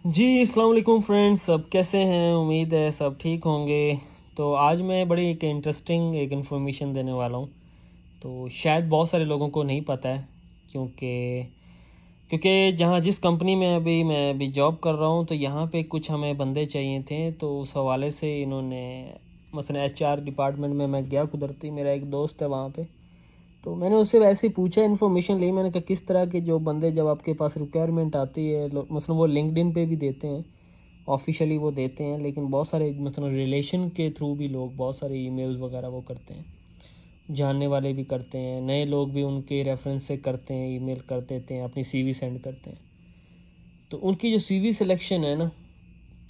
जी, अस्सलाम वालेकुम फ्रेंड्स, सब कैसे हैं? उम्मीद है सब ठीक होंगे। तो आज मैं बड़ी एक इंटरेस्टिंग एक इन्फॉर्मेशन देने वाला हूँ। तो शायद बहुत सारे लोगों को नहीं पता है, क्योंकि क्योंकि जहाँ जिस कंपनी में मैं अभी जॉब कर रहा हूँ, तो यहाँ पे कुछ हमें बंदे चाहिए थे। तो उस हवाले से इन्होंने मसलन एचआर डिपार्टमेंट में मैं गया, कुदरती मेरा एक दोस्त है वहाँ पे। तो मैंने उससे वैसे ही पूछा, इन्फॉर्मेशन ली। मैंने कहा किस तरह के जो बंदे जब आपके पास रिक्वायरमेंट आती है, मसलन वो लिंक्डइन पे भी देते हैं, ऑफिशियली वो देते हैं, लेकिन बहुत सारे मतलब रिलेशन के थ्रू भी लोग बहुत सारे ईमेल्स वगैरह वो करते हैं, जानने वाले भी करते हैं, नए लोग भी उनके रेफरेंस से करते हैं, ईमेल कर देते हैं, अपनी सीवी सेंड करते हैं। तो उनकी जो सीवी सिलेक्शन है ना,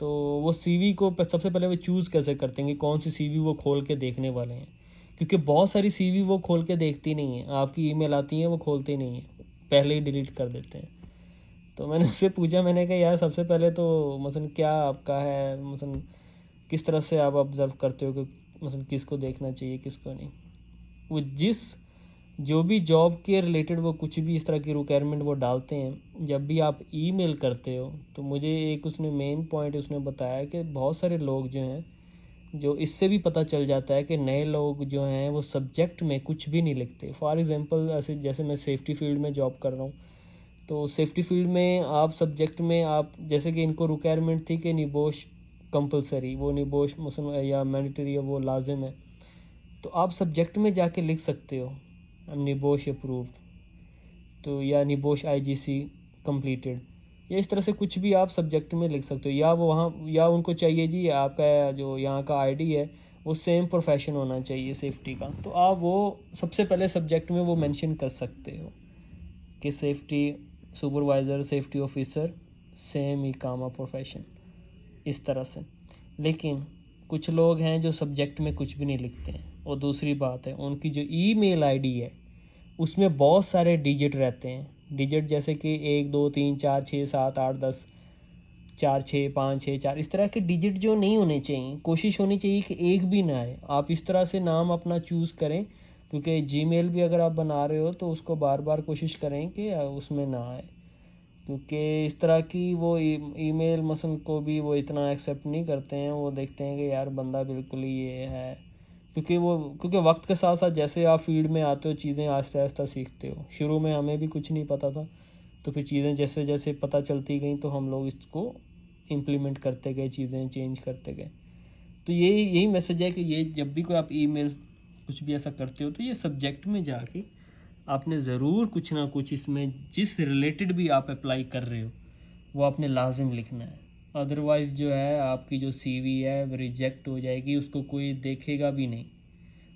तो वो सीवी को सबसे पहले वो चूज़ कैसे करते हैं कि कौन सी सीवी वो खोल के देखने वाले हैं। क्योंकि बहुत सारी सीवी वो खोल के देखती नहीं है, आपकी ईमेल आती है वो खोलते नहीं है, पहले ही डिलीट कर देते हैं। तो मैंने उससे पूछा, मैंने कहा यार सबसे पहले तो मसलन क्या आपका है, मसलन किस तरह से आप ऑब्ज़र्व करते हो कि मसलन किसको देखना चाहिए किसको नहीं। वो जिस जो भी जॉब के रिलेटेड वो कुछ भी इस तरह की रिक्वायरमेंट वो डालते हैं, जब भी आप ईमेल करते हो, तो मुझे एक उसने मेन पॉइंट उसने बताया कि बहुत सारे लोग जो हैं, जो इससे भी पता चल जाता है कि नए लोग जो हैं वो सब्जेक्ट में कुछ भी नहीं लिखते। फॉर एग्ज़ाम्पल ऐसे जैसे मैं सेफ्टी फील्ड में जॉब कर रहा हूँ, तो सेफ्टी फील्ड में आप सब्जेक्ट में आप जैसे कि इनको रिक्वायरमेंट थी कि निबोश कंपलसरी, वो निबोश मसलन या मैंडेटरी है, वो लाजिम है। तो आप सब्जेक्ट में जाके लिख सकते हो निबोश अप्रूव्ड, तो या निबोश आईजीसी कंप्लीटेड, या इस तरह से कुछ भी आप सब्जेक्ट में लिख सकते हो। या वो वहाँ या उनको चाहिए जी आपका जो यहाँ का आईडी है वो सेम प्रोफेशन होना चाहिए सेफ्टी का, तो आप वो सबसे पहले सब्जेक्ट में वो मेंशन कर सकते हो कि safety supervisor, safety officer, same ही कामा प्रोफेशन, इस तरह से। लेकिन कुछ लोग हैं जो सब्जेक्ट में कुछ भी नहीं लिखते हैं। और दूसरी बात है, उनकी जो ईमेल आईडी है उसमें बहुत सारे डिजिट रहते हैं। डिजिट जैसे कि 1 2 3 4 6 7 8 10, 4 6 5 6 4, इस तरह के डिजिट जो नहीं होने चाहिए। कोशिश होनी चाहिए कि एक भी ना आए। आप इस तरह से नाम अपना चूज़ करें, क्योंकि जीमेल भी अगर आप बना रहे हो तो उसको बार बार कोशिश करें कि उसमें ना आए। क्योंकि इस तरह की वो ईमेल मसन को भी वो इतना एक्सेप्ट नहीं करते हैं। वो देखते हैं कि यार बंदा बिल्कुल ही ये है, क्योंकि वक्त के साथ साथ जैसे आप फील्ड में आते हो, चीज़ें आहिस्ता आहिस्ता सीखते हो। शुरू में हमें भी कुछ नहीं पता था, तो फिर चीज़ें जैसे जैसे पता चलती गई तो हम लोग इसको इम्प्लीमेंट करते गए, चीज़ें चेंज करते गए। तो यही मैसेज है कि ये जब भी कोई आप ईमेल कुछ भी ऐसा करते हो, तो ये सब्जेक्ट में जाके आपने ज़रूर कुछ ना कुछ इसमें जिस रिलेटेड भी आप अप्लाई कर रहे हो वो आपने लाजिम लिखना है। अदरवाइज़ जो है आपकी जो सीवी है वो रिजेक्ट हो जाएगी, उसको कोई देखेगा भी नहीं।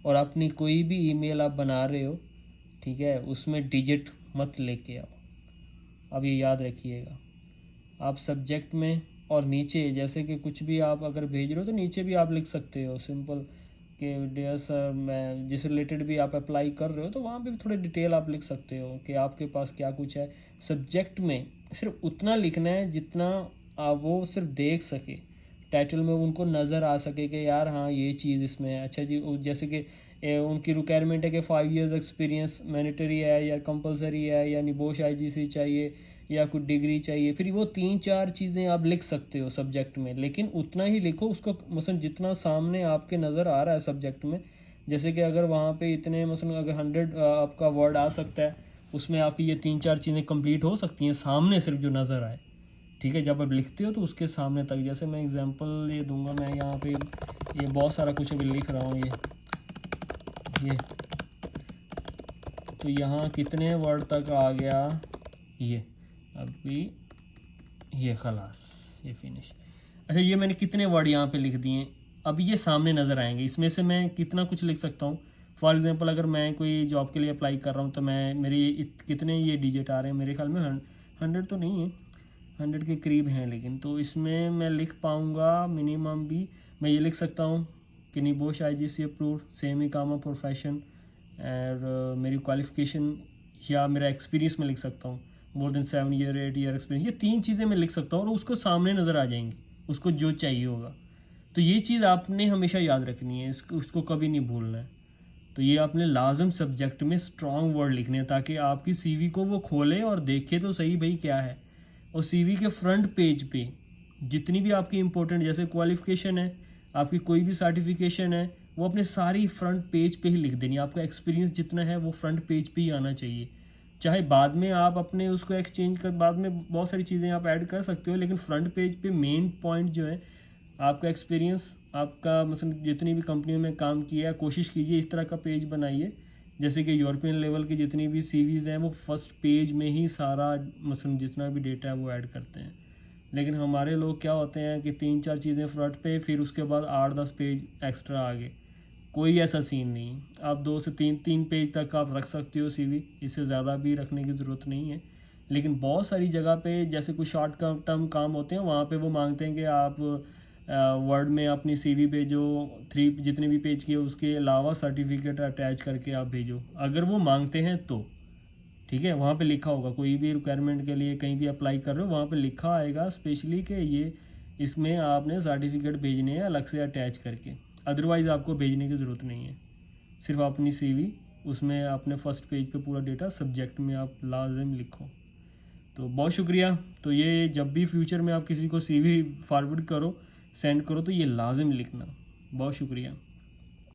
और अपनी कोई भी ईमेल आप बना रहे हो, ठीक है, उसमें डिजिट मत लेके आओ। अब ये याद रखिएगा। आप सब्जेक्ट में और नीचे जैसे कि कुछ भी आप अगर भेज रहे हो तो नीचे भी आप लिख सकते हो सिंपल कि डियर सर, मैं जिस रिलेटेड भी आप अप्लाई कर रहे हो, तो वहाँ पे भी थोड़ी डिटेल आप लिख सकते हो कि आपके पास क्या कुछ है। सब्जेक्ट में सिर्फ उतना लिखना है जितना आप वो सिर्फ देख सके, टाइटल में उनको नज़र आ सके कि यार हाँ ये चीज़ इसमें है। अच्छा जी, जैसे कि उनकी रिक्वायरमेंट है कि 5 years एक्सपीरियंस मैंडेटरी है या कंपलसरी है, या निबोश आईजीसी चाहिए, या कुछ डिग्री चाहिए। फिर वो 3 4 चीज़ें आप लिख सकते हो सब्जेक्ट में, लेकिन उतना ही लिखो उसको, मसलन जितना सामने आपके नज़र आ रहा है सब्जेक्ट में। जैसे कि अगर वहाँ पे इतने मसलन अगर 100 आपका वर्ड आ सकता है, उसमें आपकी ये 3 4 चीज़ें कंप्लीट हो सकती हैं सामने सिर्फ जो नज़र आए। ठीक है, जब आप लिखते हो तो उसके सामने तक। जैसे मैं एग्जांपल ये दूंगा, मैं यहाँ पे ये बहुत सारा कुछ अभी लिख रहा हूँ, ये तो यहाँ कितने वर्ड तक आ गया, ये अभी ये खलास, ये फिनिश। अच्छा, ये मैंने कितने वर्ड यहाँ पे लिख दिए, अब ये सामने नज़र आएंगे। इसमें से मैं कितना कुछ लिख सकता हूँ। फॉर एग्जांपल अगर मैं कोई जॉब के लिए अप्लाई कर रहा हूँ, तो मैं मेरी कितने ये डिजिट आ रहे हैं, मेरे ख्याल में 100 तो नहीं है, 100 के करीब हैं, लेकिन तो इसमें मैं लिख पाऊँगा मिनिमम भी। मैं ये लिख सकता हूँ कि निबोश आईजीसी अप्रूव्ड, सेम ही कामा प्रोफेशन, और मेरी क्वालिफ़िकेशन या मेरा एक्सपीरियंस में लिख सकता हूँ more than 7 year 8 year experience. ये 3 चीज़ें मैं लिख सकता हूँ और उसको सामने नज़र आ जाएंगी, उसको जो चाहिए होगा। तो ये चीज़ आपने हमेशा याद रखनी है, उसको कभी नहीं भूलना है। तो ये आपने लाजम सब्जेक्ट में स्ट्रॉन्ग वर्ड लिखने हैं, ताकि आपकी सीवी को वो खोले और देखे तो सही भाई क्या है। और सीवी के फ्रंट पेज पे जितनी भी आपकी इंपॉर्टेंट जैसे क्वालिफिकेशन है, आपकी कोई भी सर्टिफिकेशन है, वो अपने सारी फ्रंट पेज पे ही लिख देनी है। आपका एक्सपीरियंस जितना है वो फ्रंट पेज पे ही आना चाहिए। चाहे बाद में आप अपने उसको एक्सचेंज कर, बाद में बहुत सारी चीज़ें आप ऐड कर सकते हो, लेकिन फ्रंट पेज पे मेन पॉइंट जो है आपका एक्सपीरियंस, आपका मतलब जितनी भी कंपनियों में काम किया है, कोशिश कीजिए इस तरह का पेज बनाइए। जैसे कि यूरोपियन लेवल की जितनी भी सीवीज़ हैं वो फर्स्ट पेज में ही सारा मतलब जितना भी डेटा है वो ऐड करते हैं। लेकिन हमारे लोग क्या होते हैं कि 3-4 चीज़ें फ्रंट पे, फिर उसके बाद 8-10 पेज एक्स्ट्रा आगे। कोई ऐसा सीन नहीं। आप 2 से 3 पेज तक आप रख सकते हो सीवी, इससे ज़्यादा भी रखने की ज़रूरत नहीं है। लेकिन बहुत सारी जगह पे जैसे कुछ शॉर्ट टर्म काम होते हैं, वहाँ पे वो मांगते हैं कि आप वर्ड में अपनी सीवी पे जो 3 जितने भी पेज किए उसके अलावा सर्टिफिकेट अटैच करके आप भेजो, अगर वो मांगते हैं तो। ठीक है, वहाँ पे लिखा होगा, कोई भी रिक्वायरमेंट के लिए कहीं भी अप्लाई कर रहे हो वहाँ पे लिखा आएगा स्पेशली कि ये इसमें आपने सर्टिफिकेट भेजने हैं अलग से अटैच करके। अदरवाइज़ आपको भेजने की ज़रूरत नहीं है। सिर्फ अपनी सीवी उसमें अपने फर्स्ट पेज पे पूरा डेटा सब्जेक्ट में आप लाजिम लिखो। तो बहुत शुक्रिया। तो ये जब भी फ्यूचर में आप किसी को सीवी फॉरवर्ड करो, सेंड करो, तो ये लाजिम लिखना। बहुत शुक्रिया।